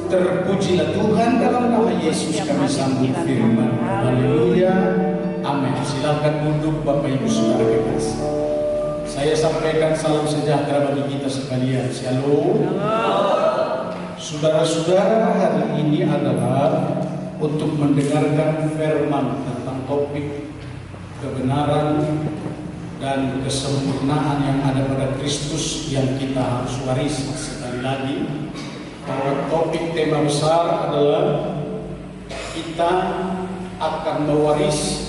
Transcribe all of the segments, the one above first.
Terpujilah Tuhan, dalam nama Yesus kami sambut firman. Haleluya, amin. Silakan duduk Bapak Ibu Saudara kekasih. Saya sampaikan salam sejahtera bagi kita sekalian. Shalom. Saudara-saudara, hari ini adalah untuk mendengarkan firman tentang topik kebenaran dan kesempurnaan yang ada pada Kristus yang kita harus warisi. Sekali lagi, topik tema besar adalah kita akan mewarisi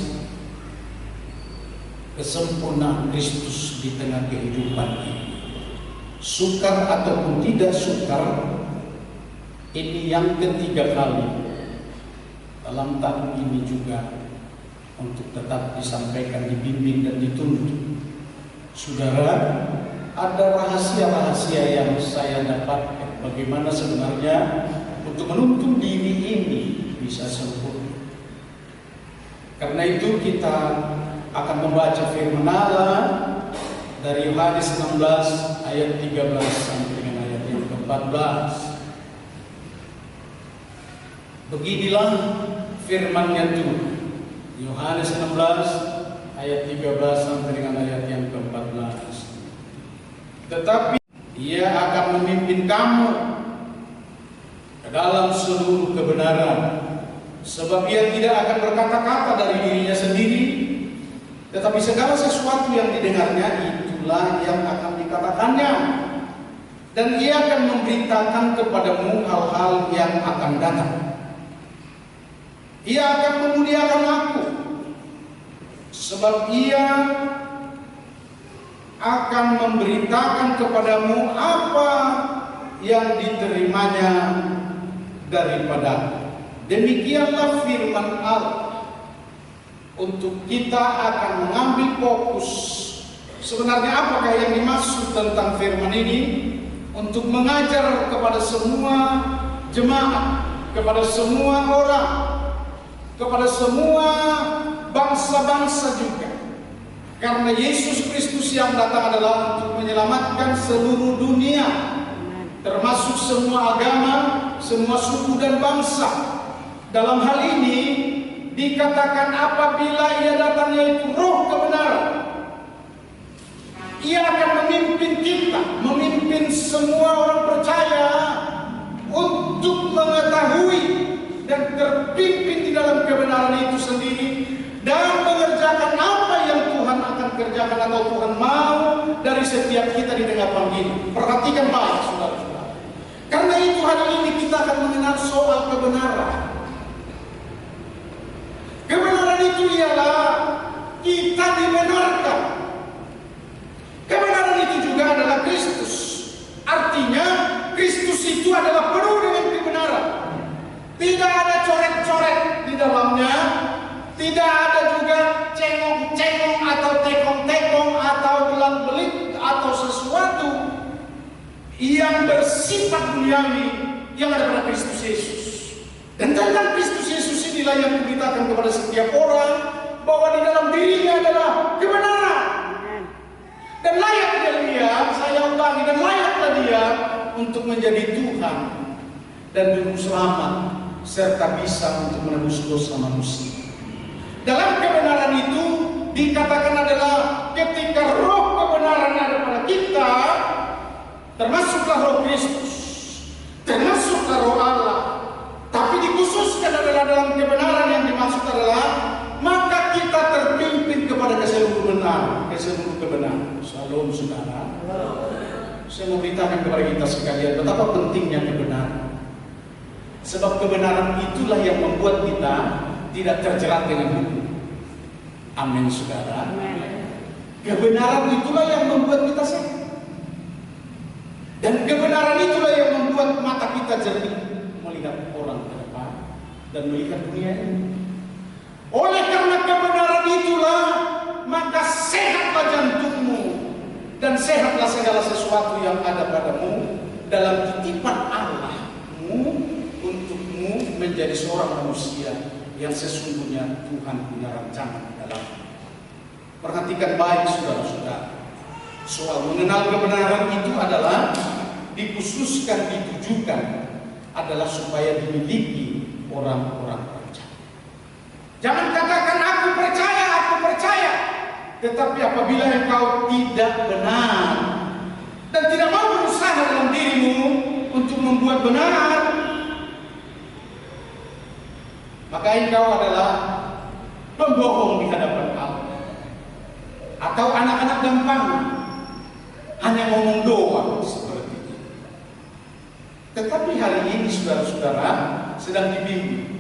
kesempurnaan Kristus di tengah kehidupan ini. Sukar ataupun tidak sukar, ini yang ketiga kali dalam tahun ini juga untuk tetap disampaikan, dibimbing dan dituntut. Saudara, ada rahasia-rahasia yang saya dapat bagaimana sebenarnya untuk menuntun diri ini bisa sempurna. Karena itu kita akan membaca firman Allah dari Yohanes 16 ayat 13 sampai dengan ayat yang ke-14. Beginilah firman-Nya Tuhan. Yohanes 16 ayat 13 sampai dengan ayat yang ke-14. Tetapi Ia akan memimpin kamu ke dalam seluruh kebenaran, sebab Ia tidak akan berkata-kata dari dirinya sendiri, tetapi segala sesuatu yang didengarnya itulah yang akan dikatakannya, dan Ia akan memberitakan kepadamu hal-hal yang akan datang. Ia akan memuliakan Aku, sebab Ia akan memberitakan kepadamu apa yang diterimanya daripada. Demikianlah firman Allah. Untuk kita akan mengambil fokus sebenarnya apakah yang dimaksud tentang firman ini, untuk mengajar kepada semua jemaat, kepada semua orang, kepada semua bangsa-bangsa juga. Karena Yesus Kristus yang datang adalah untuk menyelamatkan seluruh dunia, termasuk semua agama, semua suku dan bangsa. Dalam hal ini dikatakan apabila Ia datang, yaitu Roh kebenaran, Ia akan memimpin kita, memimpin semua orang percaya untuk mengetahui dan terpimpin di dalam kebenaran itu sendiri, dan mengerjakan apa yang Tuhan akan kerjakan atau Tuhan mau dari setiap kita di tengah panggilan. Perhatikan baik, saudara-saudara. Karena itu hari ini kita akan mengenal soal kebenaran. Kebenaran itu ialah kita dibenarkan. Kebenaran itu juga adalah Kristus. Artinya Kristus itu adalah penuh dengan kebenaran. Tidak ada coret-coret di dalamnya. Tidak ada juga cengong-cengong atau tekong-tekong atau belang-belit atau sesuatu yang bersifat duniawi yang ada pada Kristus Yesus. Dan tentang Kristus Yesus inilah yang diberitakan kepada setiap orang bahwa di dalam dirinya adalah kebenaran. Dan layaknya Dia, saya ulangi, dan layaklah Dia untuk menjadi Tuhan dan Juru Selamat serta bisa untuk menebus dosa manusia. Dalam kebenaran itu dikatakan adalah ketika Roh kebenaran ada pada kita, termasuklah Roh Kristus, termasuklah Roh Allah, tapi dikhususkan adalah dalam kebenaran yang dimaksud adalah maka kita terpimpin kepada keseluruhan kebenaran. Shalom, saudara. Saya mau beritakan kepada kita sekalian betapa pentingnya kebenaran. Sebab kebenaran itulah yang membuat kita tidak terjerat dengan hukum. Amin, saudara. Kebenaran itulah yang membuat kita sehat. Dan kebenaran itulah yang membuat mata kita jernih melihat orang ke depan dan melihat dunia ini. Oleh karena kebenaran itulah maka sehatlah jantungmu dan sehatlah segala sesuatu yang ada padamu, dalam titipan Allahmu untukmu menjadi seorang manusia yang sesungguhnya Tuhan punya rancangan dalam. Perhatikan baik saudara-saudara. Soal mengenal kebenaran itu adalah dikhususkan, ditujukan adalah supaya dimiliki orang-orang percaya. Jangan katakan aku percaya, tetapi apabila engkau tidak benar dan tidak mau berusaha dalam dirimu untuk membuat benar, maka engkau adalah pembohong di hadapan Allah. Atau anak-anak gampang hanya ngomong doang seperti itu. Tetapi hari ini saudara-saudara sedang dibimbing.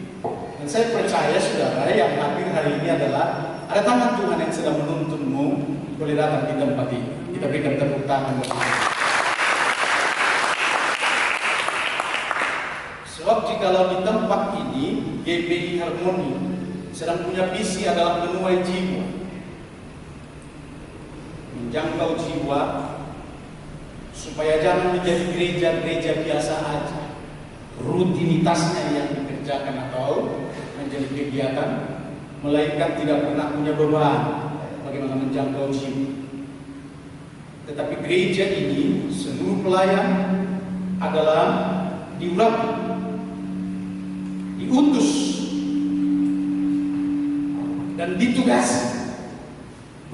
Dan saya percaya saudara yang hadir hari ini adalah ada tangan Tuhan yang sedang menuntunmu boleh datang di tempat ini. Kita berikan tepuk tangan. Sebab jikalau di tempat ini GBI Harmoni sedang punya visi adalah menuai jiwa, menjangkau jiwa, supaya jangan menjadi gereja-gereja biasa aja, rutinitasnya yang dikerjakan atau menjadi kegiatan, melainkan tidak pernah punya beban bagaimana menjangkau jiwa. Tetapi gereja ini seluruh pelayan adalah diurapi, diutus dan ditugasi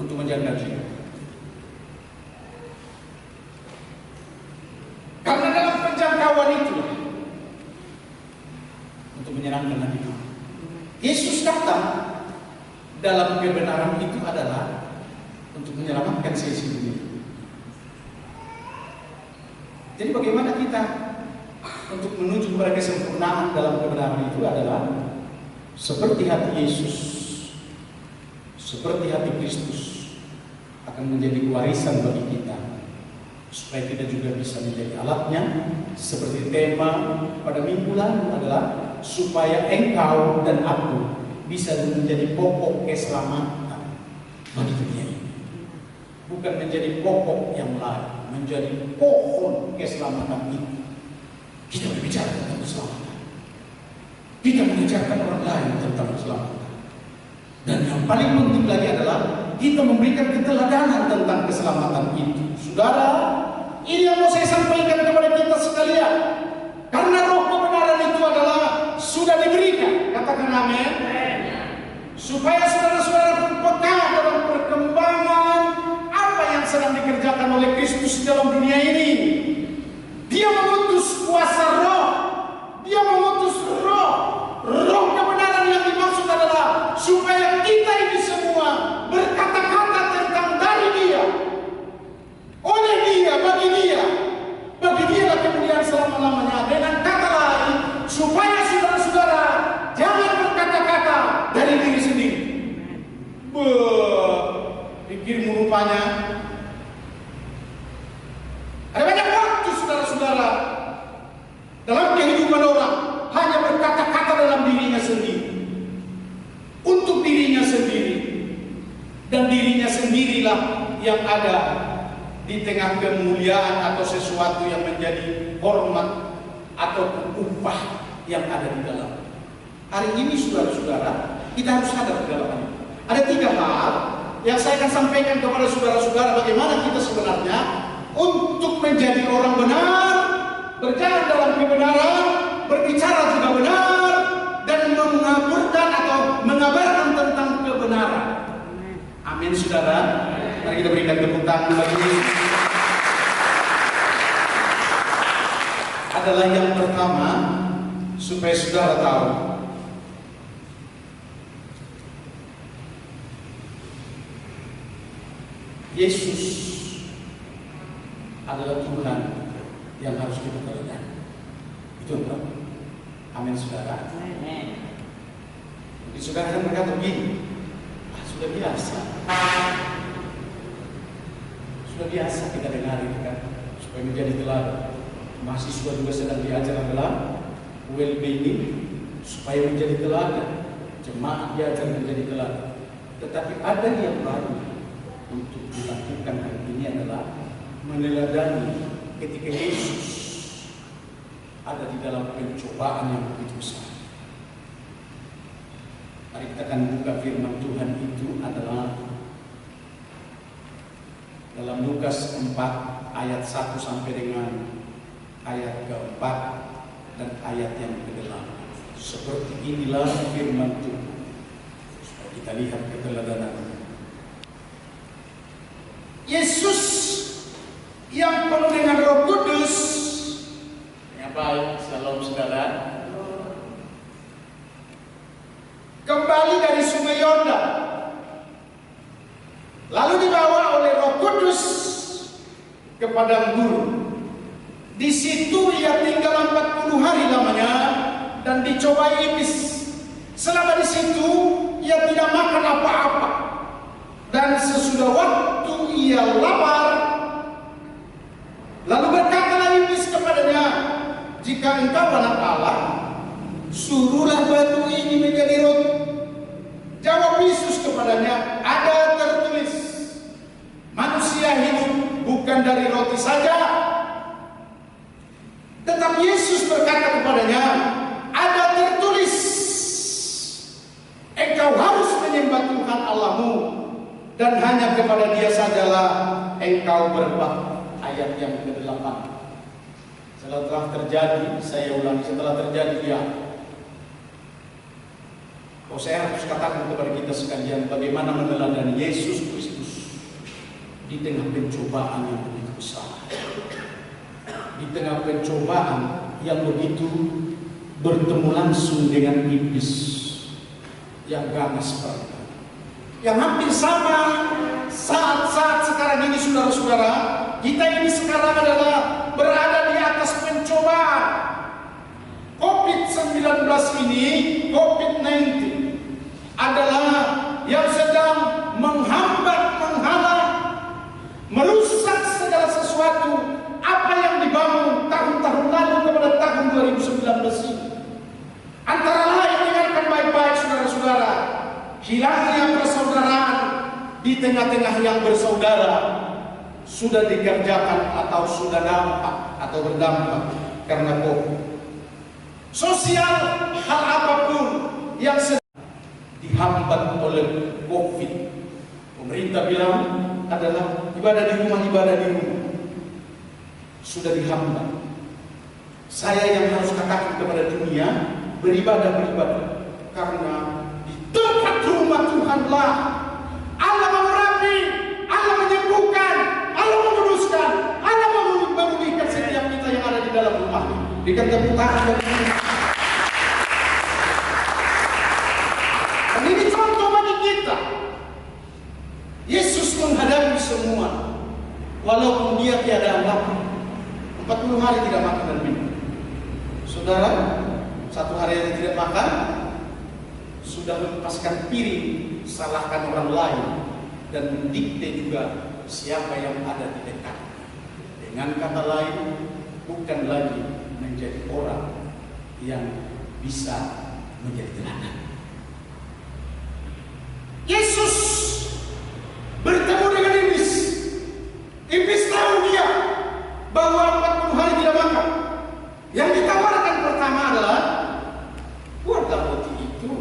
untuk menjaga jiwa. Karena dalam penjangkauan itu untuk menyenangkan hati Tuhan, Yesus datang dalam kebenaran itu adalah untuk menyelamatkan sisi dunia. Jadi bagaimana kita untuk menuju kepada kesempurnaan dalam kebenaran itu adalah seperti hati Yesus, seperti hati Kristus akan menjadi warisan bagi kita, supaya kita juga bisa menjadi alatnya. Seperti tema pada minggu lalu adalah supaya engkau dan aku bisa menjadi pokok keselamatan bagi dunia ini, bukan menjadi pokok yang lain, menjadi pohon keselamatan itu. Kita berbicara tentang keselamatan, kita mengajarkan orang lain tentang keselamatan, dan yang paling penting lagi adalah kita memberikan keteladanan tentang keselamatan itu. Saudara, ini yang mau saya sampaikan kepada kita sekalian, karena roh kebenaran itu adalah sudah diberikan, katakan amin, supaya saudara-saudara pun peka dalam perkembangan apa yang sedang dikerjakan oleh Kristus dalam dunia ini. Dia mengutus kuasa roh, dia mengutus roh kebenaran yang dimaksud adalah supaya kita ini semua berkata-kata tentang dari dia, oleh dia, bagi dia lah kemuliaan selama-lamanya. Dengan kata lain, supaya saudara-saudara jangan berkata-kata dari diri sendiri. Pikirmu rupanya ada banyak waktu saudara-saudara dalam kehidupan orang hanya berkata-kata dalam dirinya sendiri, untuk dirinya sendiri, dan dirinya sendirilah yang ada di tengah kemuliaan atau sesuatu yang menjadi hormat atau upah yang ada di dalam. Hari ini saudara-saudara kita harus sadar di dalam ini. Ada 3 hal yang saya akan sampaikan kepada saudara-saudara bagaimana kita sebenarnya untuk menjadi orang benar, berjalan dalam kebenaran, berbicara juga benar, dan mengabarkan atau mengabarkan tentang kebenaran. Amin saudara. Mari kita berikan tepuk tangan bagi Yesus. Adalah yang pertama, supaya saudara tahu, Yesus adalah Tuhan yang harus kita teladani. Itu yang pertama. Amin saudara. Jadi saudara akan berkata begini, sudah biasa. Sudah biasa kita dengar itu kan, supaya menjadi teladan. Mahasiswa juga sedang diajar adalah well-being, supaya menjadi teladan. Jemaat diajar menjadi teladan. Tetapi ada yang baru untuk dilakukan hari ini adalah meneladani ketika Yesus ada di dalam pencobaan yang begitu besar. Mari kita akan buka firman Tuhan itu adalah dalam Lukas 4 ayat 1 sampai dengan ayat ke-4 dan ayat yang ke-8. Seperti inilah firman Tuhan. Supaya kita lihat keteladanan Yesus yang penuh dengan Roh Kudus. Yang baik, salam saudara. Kembali dari Sungai Yordan, lalu dibawa oleh Roh Kudus ke padang gurun. Di situ ia tinggal 40 hari lamanya dan dicobai iblis. Selama di situ ia tidak makan apa-apa. Dan sesudah waktu ia lapar, lalu berkatalah iblis kepadanya, "Jika engkau anak Allah, suruhlah batu ini menjadi roti." Jawab Yesus kepadanya, "Ada tertulis, manusia hidup bukan dari roti saja." Tetapi Yesus berkata kepadanya, "Ada tertulis, engkau harus menyembah Tuhan Allahmu, dan hanya kepada Dia sajalah engkau berbakti." Ayat yang ke-8. Setelah terjadi, saya ulangi, setelah terjadi ya. Saya harus katakan kepada kita sekalian bagaimana meneladani Yesus Kristus di tengah pencobaan yang begitu besar, di tengah pencobaan yang begitu bertemu langsung dengan iblis yang ganas perang, yang hampir sama saat-saat sekarang ini, saudara-saudara. Kita ini sekarang adalah berada di atas pencobaan COVID-19 ini, COVID-19 adalah yang sedang menghambat, menghalang, merusak segala sesuatu apa yang dibangun tahun-tahun lalu kepada tahun 2019 ini. Antara lain, dengarkan baik-baik saudara-saudara, hilangnya persaudaraan di tengah-tengah yang bersaudara sudah dikerjakan atau sudah nampak atau berdampak karena COVID. Sosial, hal apapun yang dihambat oleh COVID, pemerintah bilang adalah ibadah di rumah sudah dihambat. Saya yang harus katakan kepada dunia, beribadah karena di tempat rumah Tuhanlah Allah mengurapi, Allah menyembuhkan, Allah menguduskan, Allah memulihkan setiap kita yang ada di dalam rumah. Berikan tepuk tangan bagi kita. Dan ini contoh bagi kita. Yesus menghadapi semua, walaupun dia tiada lapar, 40 hari tidak makan dan minum. Saudara, 1 hari yang tidak makan sudah melepaskan piring, salahkan orang lain, dan mendikte juga siapa yang ada di dekat. Dengan kata lain, bukan lagi menjadi orang yang bisa menjadi teladan. Yesus bertemu dengan iblis. Iblis tahu dia bahwa 40 hari tidak makan. Yang ditawarkan pertama adalah, buatlah roti itu,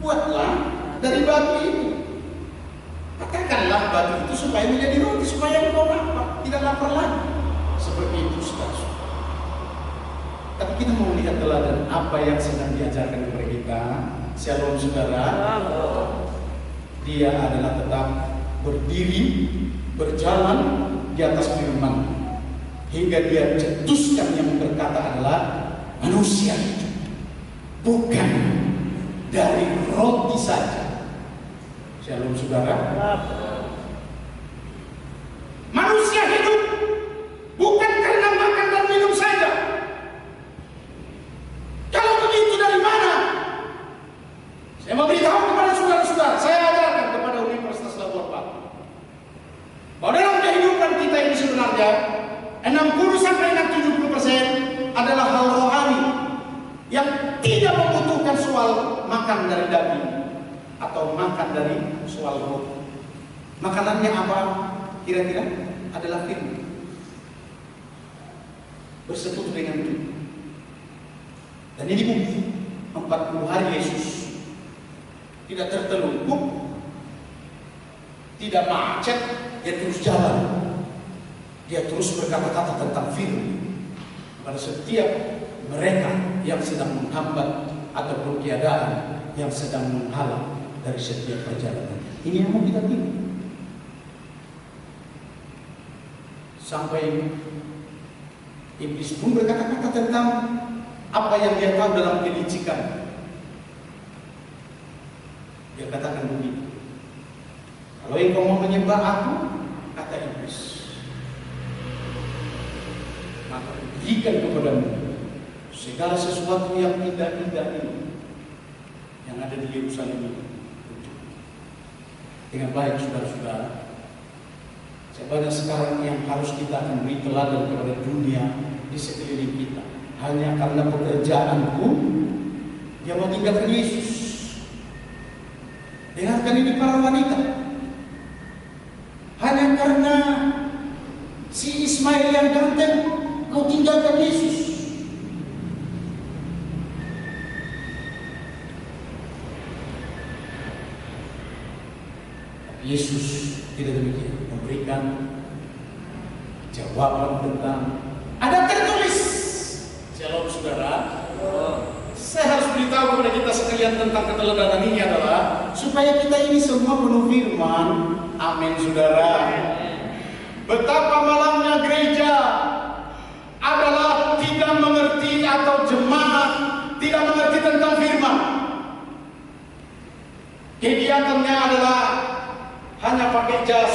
buatlah dari batu ini. Katakanlah batu itu supaya menjadi roti, supaya engkau lapar, tidak lapar lagi. Seperti itu, saudara. Tapi kita mau lihat teladan apa yang sedang diajarkan kepada kita. Shalom, saudara. Dia adalah tetap berdiri, berjalan di atas firman, hingga dia cetuskan yang berkata adalah manusia hidup bukan dari roti saja. Shalom, saudara. Manusia hidup bukan karena makan dan minum saja. Kalau begitu dari mana? Saya mau beritahu kepada saudara-saudara, saya ajarkan kepada Universitas Labuan Batu bahwa dalam kehidupan kita ini sebenarnya 60-70% adalah hal rohani yang tidak membutuhkan soal makan dari daging atau makan dari soal roh. Makanannya apa? Kira-kira adalah firman, bersekutu dengan Tuhan. Dan ini bukti 40 hari Yesus tidak tertelungkup, tidak macet, dia terus jalan. Dia terus berkata-kata tentang firman pada setiap mereka yang sedang menghambat ataupun keadaan yang sedang menghalang dari setiap perjalanan. Ini yang mau kita pilih. Sampai iblis pun berkata-kata tentang apa yang dia tahu dalam kelicikan. Dia katakan begini, kalau engkau mau menyembah aku, kata iblis, maka berikan kepadamu segala sesuatu yang indah-indah ini yang ada di Yerusalem ini. Dengan baik, saudara-saudara, sebanyak sekarang yang harus kita akan beri teladan kepada dunia di sekeliling kita. Hanya karena pekerjaanku, dia mau tinggalkan Yesus. Dengarkan ini para wanita. Hanya karena si Ismail yang ganteng, kau tinggalkan Yesus. Yesus tidak demikian, memberikan jawaban tentang ada tertulis. Shalom saudara. Saya harus beritahu kepada kita sekalian tentang keteladanan ini adalah supaya kita ini semua penuh firman. Amin saudara. Betapa malangnya gereja adalah tidak mengerti atau jemaat tidak mengerti tentang firman. Kegiatannya adalah hanya pakai jas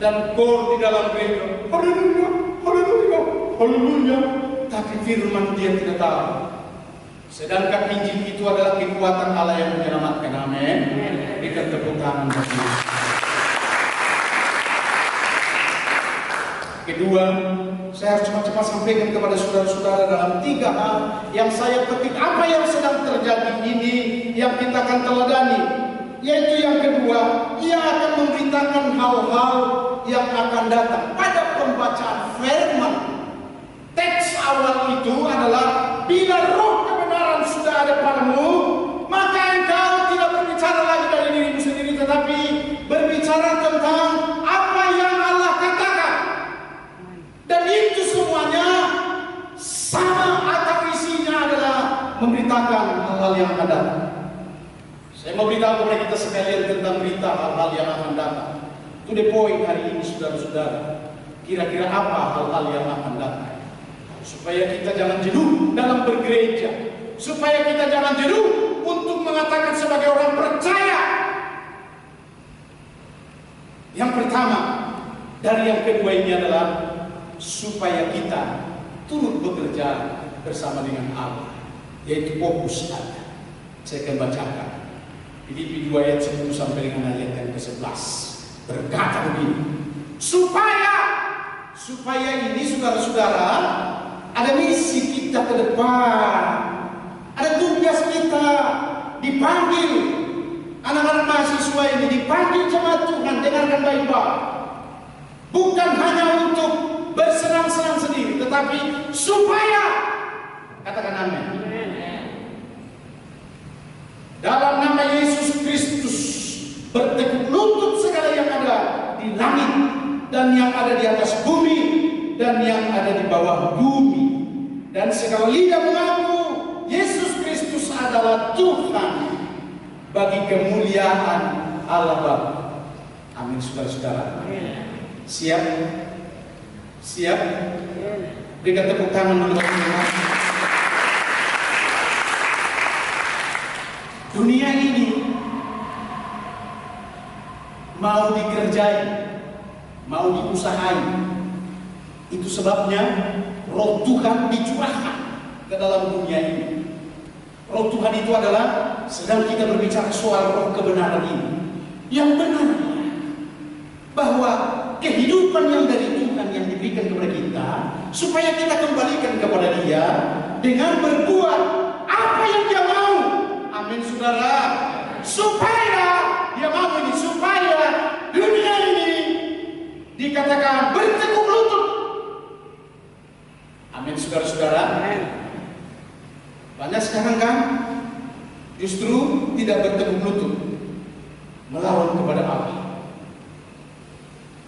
dan kor di dalam gereja. Haleluya, haleluya, haleluya. Tapi firman dia tidak tahu. Sedangkan Injil itu adalah kekuatan Allah yang menyelamatkan. Amin. Berikan tepuk tangan bagi Yesus. Kedua, saya harus cepat-cepat sampaikan kepada saudara-saudara dalam 3 hal yang saya petik apa yang sedang terjadi ini yang kita akan teladani. Yaitu yang kedua, ia akan memberitakan hal-hal yang akan datang pada pembacaan firman. Teks awal itu adalah bila roh kebenaran sudah ada padamu, maka engkau tidak berbicara lagi dari dirimu sendiri, tetapi berbicara tentang apa yang Allah katakan. Dan itu semuanya sama atau isinya adalah memberitakan hal-hal yang akan datang. Saya mau beritahu kepada kita sekalian tentang berita hal-hal yang akan datang. To the point hari ini saudara-saudara. Kira-kira apa hal-hal yang akan datang? Supaya kita jangan jenuh dalam bergereja. Supaya kita jangan jenuh untuk mengatakan sebagai orang percaya. Yang pertama, dan yang kedua ini adalah supaya kita turut bekerja bersama dengan Allah. Yaitu fokus Allah. Saya akan bacakan. Filipi 2 ayat 10 sampai dengan ayat yang ke-11 berkata begini, supaya ini saudara-saudara ada misi kita ke depan, ada tugas kita, dipanggil anak-anak mahasiswa ini, dipanggil jemaat Tuhan. Dengarkan baik-baik, bukan hanya untuk bersenang-senang sendiri, tetapi supaya, katakan amin, dalam nama Yesus Kristus bertekuk lutut segala yang ada di langit dan yang ada di atas bumi dan yang ada di bawah bumi, dan segala lidah mengaku Yesus Kristus adalah Tuhan bagi kemuliaan Allah Bapa. Amin saudara-saudara. Siap? Siap? Berikan tepuk tangan dulu. Dunia ini mau dikerjain, mau diusahain. Itu sebabnya roh Tuhan dicurahkan ke dalam dunia ini. Roh Tuhan itu adalah sedang kita berbicara soal roh kebenaran ini. Yang benar bahwa kehidupan yang dari Tuhan yang diberikan kepada kita, supaya kita kembalikan kepada Dia dengan berbuat apa yang Dia mau. Amin saudara. Supaya Dia mau ini, supaya dunia ini dikatakan bertekuk lutut. Amin saudara-saudara. Banyak sekarang kan justru tidak berteguh lutut melawan kepada Allah.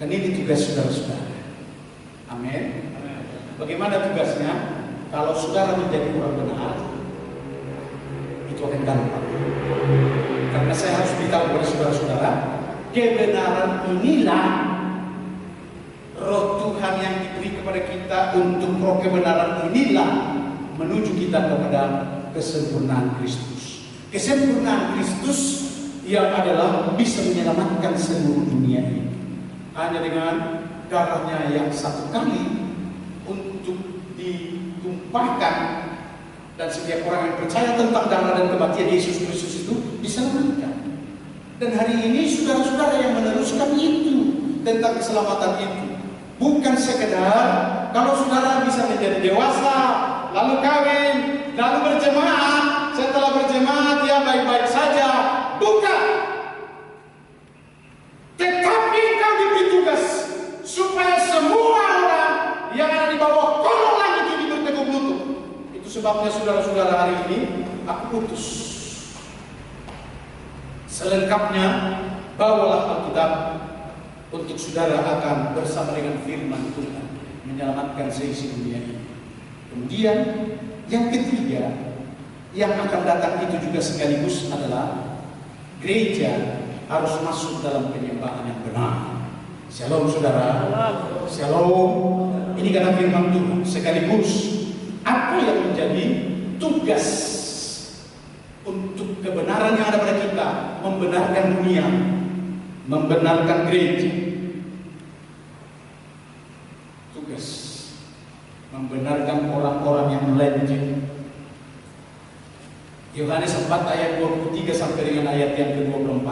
Dan ini tugas saudara-saudara. Amin. Bagaimana tugasnya? Kalau saudara menjadi orang benar, itu akan gampang. Karena saya harus beritahu kepada saudara-saudara, kebenaran inilah roh Tuhan yang diberi kepada kita. Untuk roh kebenaran inilah menuju kita kepada kesempurnaan Kristus. Kesempurnaan Kristus yang adalah bisa menyelamatkan seluruh dunia ini. Hanya dengan darahnya yang satu kali untuk ditumpahkan, dan setiap orang yang percaya tentang darah dan kematian Yesus Kristus itu diselamatkan. Dan hari ini saudara-saudara yang meneruskan itu tentang keselamatan itu. Bukan sekedar kalau saudara bisa menjadi dewasa, lalu kawin, lalu berjemaat, setelah berjemaat ya baik-baik saja. Bukan. Tetapi kau diberi tugas supaya semua orang yang ada di bawah kolong langit ini berteguh lutut. Itu sebabnya saudara-saudara hari ini aku utus. Selengkapnya bawalah Alkitab untuk saudara akan bersama dengan firman Tuhan menyelamatkan seisi dunia ini. Kemudian yang ketiga yang akan datang itu juga sekaligus adalah gereja harus masuk dalam penyembahan yang benar. Shalom saudara. Shalom. Ini kata firman Tuhan. Sekaligus apa yang menjadi tugas untuk kebenaran yang ada pada kita, membenarkan dunia, membenarkan gereja. Tugas membenarkan orang-orang yang melenceng. Yohanes 4 ayat 23 sampai dengan ayat yang ke-24.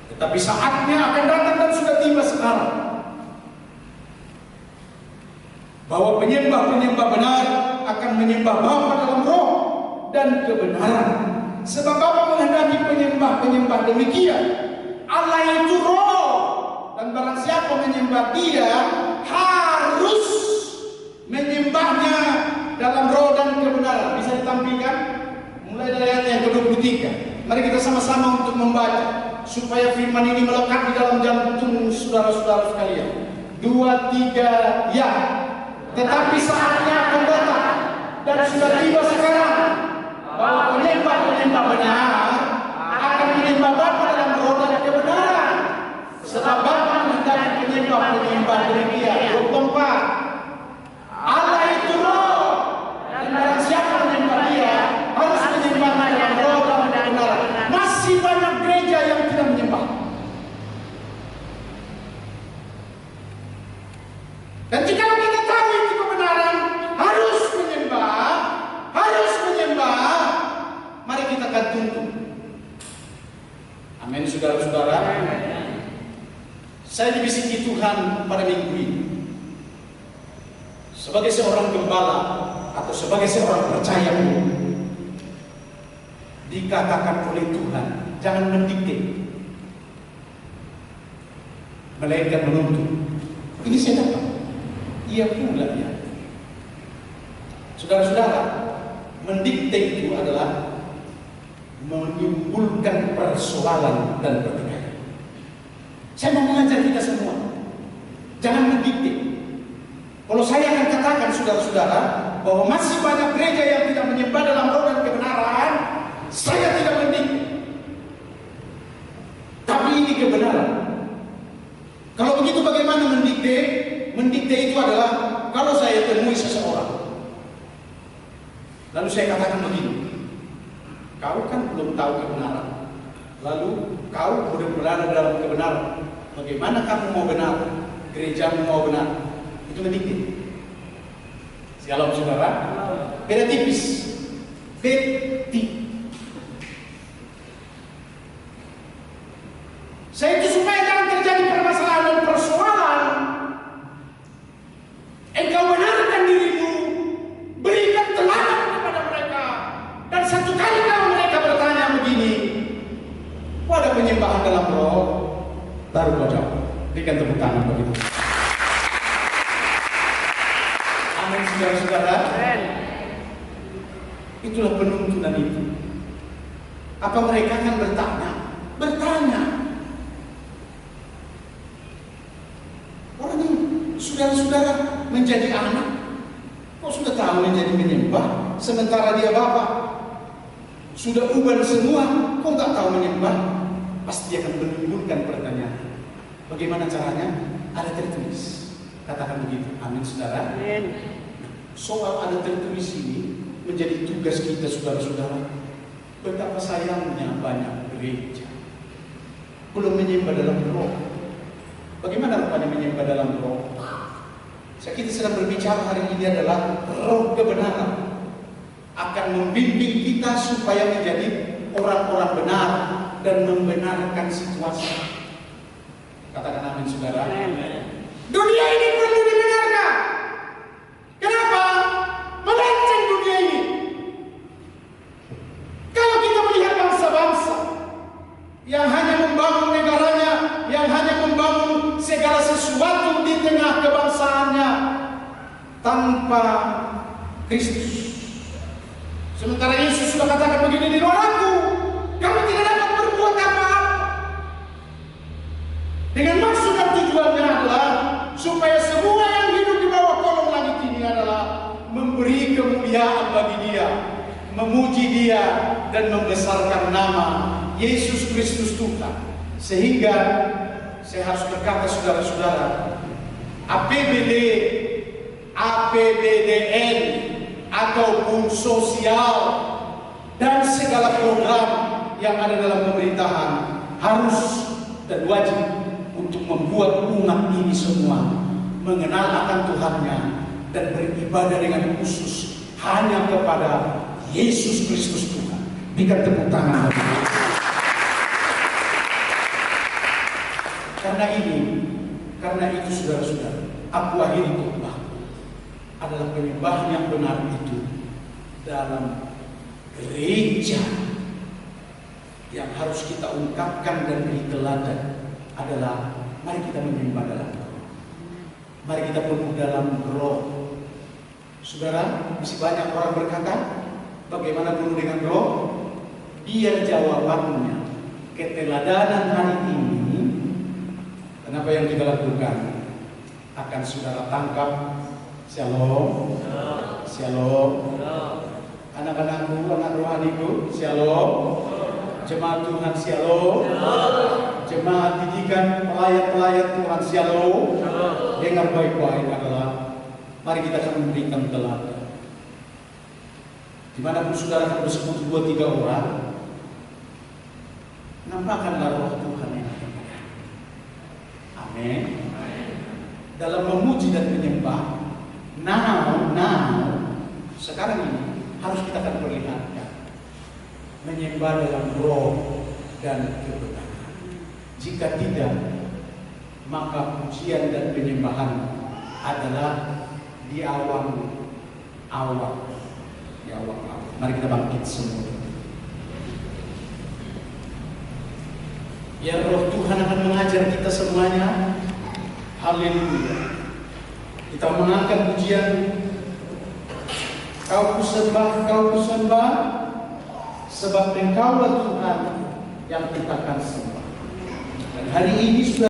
Tetapi saatnya akan datang dan sudah tiba sekarang, bahwa penyembah-penyembah benar akan menyembah Bapa dalam roh dan kebenaran. Sebab Bapa menghendaki penyembah-penyembah demikian. Allah itu roh, dan barang siapa menyembah Dia harus menyembahnya dalam roh dan kebenaran. Bisa ditampilkan mulai dari ayat yang ke-23. Mari kita sama-sama untuk membaca supaya firman ini melekat di dalam jantung saudara-saudara sekalian. 2, 3, ya. Tetapi saatnya akan datang dan sudah tiba sekarang, bahwa penyembah-penyembah benar akan menyembah Bapa dalam roh dan kebenaran. Sebab Bapa menghendaki penyembah-penyembah demikian. 24. Allah itu roh, dan barang siapa menyembah Dia harus menyembahnya dalam roh dan kebenaran. Masih banyak gereja yang tidak menyembah. Dan jika kita tahu itu kebenaran, harus menyembah, mari kita akan tuntut. Amin, saudara-saudara. Saya dibisiki Tuhan pada minggu ini, sebagai seorang gembala atau sebagai seorang percaya, dikatakan oleh Tuhan, jangan mendikte, melainkan menuntut. Ini saya dapat. Ia pula ya. Saudara-saudara, mendikte itu adalah menimbulkan persoalan dan pertikaian. Saya mau mengajar kita semua, jangan mendikte. Kalau saya akan katakan saudara-saudara bahwa masih banyak gereja yang tidak menyembah dalam roh dan kebenaran, saya tidak mendikte. Tapi ini kebenaran. Kalau begitu bagaimana mendikte? Mendikte itu adalah kalau saya temui seseorang, lalu saya katakan begini, kau kan belum tahu kebenaran, lalu kau sudah berada dalam kebenaran, bagaimana kamu mau benar? Gerejamu mau benar? Itu mendikte. Shalom saudara. Beda tipis. Saya itu supaya jangan terjadi permasalahan dan persoalan, engkau benarkan dirimu, berikan teladan kepada mereka. Dan satu kali kalau mereka bertanya begini, kok ada penyembahan dalam roh? Baru kau jawab. Berikan tepuk tangan begitu. Amin, saudara-saudara. Itulah penuntunan itu. Apa mereka akan bertanya? Bertanya. Orang ini, saudara-saudara, menjadi anak, kok sudah tahu menjadi menyembah, sementara dia bapak sudah uban semua, kok nggak tahu menyembah? Pasti akan menimbulkan pertanyaan. Bagaimana caranya? Ada tertulis. Katakan begitu. Amin, saudara. Amin. Soal ada tertulis ini menjadi tugas kita, saudara-saudara. Betapa sayangnya banyak gereja belum menyembah dalam roh. Bagaimana rupanya menyembah dalam roh? Kita sedang berbicara hari ini adalah roh kebenaran akan membimbing kita supaya menjadi orang-orang benar dan membenarkan situasi. Katakan amin, saudara. Dunia ini perlu dibenarkan. Kenapa? Melenceng dunia ini. Kalau kita melihat bangsa-bangsa yang hanya membangun negaranya, yang hanya membangun segala sesuatu di tengah kebangsaannya tanpa Kristus. Sementara Yesus sudah katakan begini, di luar aku, kamu tidak dapat berbuat apa-apa. Dengan maksud dan tujuannya adalah supaya semua yang hidup di bawah kolong langit ini adalah memberi kemuliaan bagi Dia, memuji Dia, dan membesarkan nama Yesus Kristus Tuhan. Sehingga saya harus berkata, saudara-saudara, APBD, APBDN, ataupun sosial dan segala program yang ada dalam pemerintahan harus dan wajib untuk membuat umat ini semua mengenal akan Tuhannya dan beribadah dengan khusus hanya kepada Yesus Kristus Tuhan. Berikan tepuk tangan. Karena itu saudara-saudara, aku akhiri khotbah adalah penyembahan yang benar itu dalam gereja yang harus kita ungkapkan dan beri teladan adalah mari kita menyembah dalam roh. Mari kita penuh dalam roh. Saudara, masih banyak orang berkata, bagaimana penuh dengan roh? Biar jawabannya keteladanan hari ini, kenapa yang kita lakukan akan saudara tangkap. Shalom, shalom, anak-anakku, anak rohaniku, shalom, jemaat Tuhan, shalom, jemaat didikan, pelayan-pelayan Tuhan, shalom. Dengar baik-baik adalah, mari kita akan memberikan teladan. Dimanapun saudara akan bersekutu 2-3 orang, nampakkanlah roh Tuhan yang ada. Amin. Dalam memuji dan menyembah, sekarang ini harus kita akan perlihatkan menyembah dalam roh dan kebenaran. Jika tidak, maka pujian dan penyembahan adalah di awam. Mari kita bangkit semua. Ya, roh Tuhan akan mengajar kita semuanya. Haleluya. Kita mengangkat pujian. Kau kusembah, sebab Engkaulah Tuhan yang kita akan sembah. Dan hari ini sudah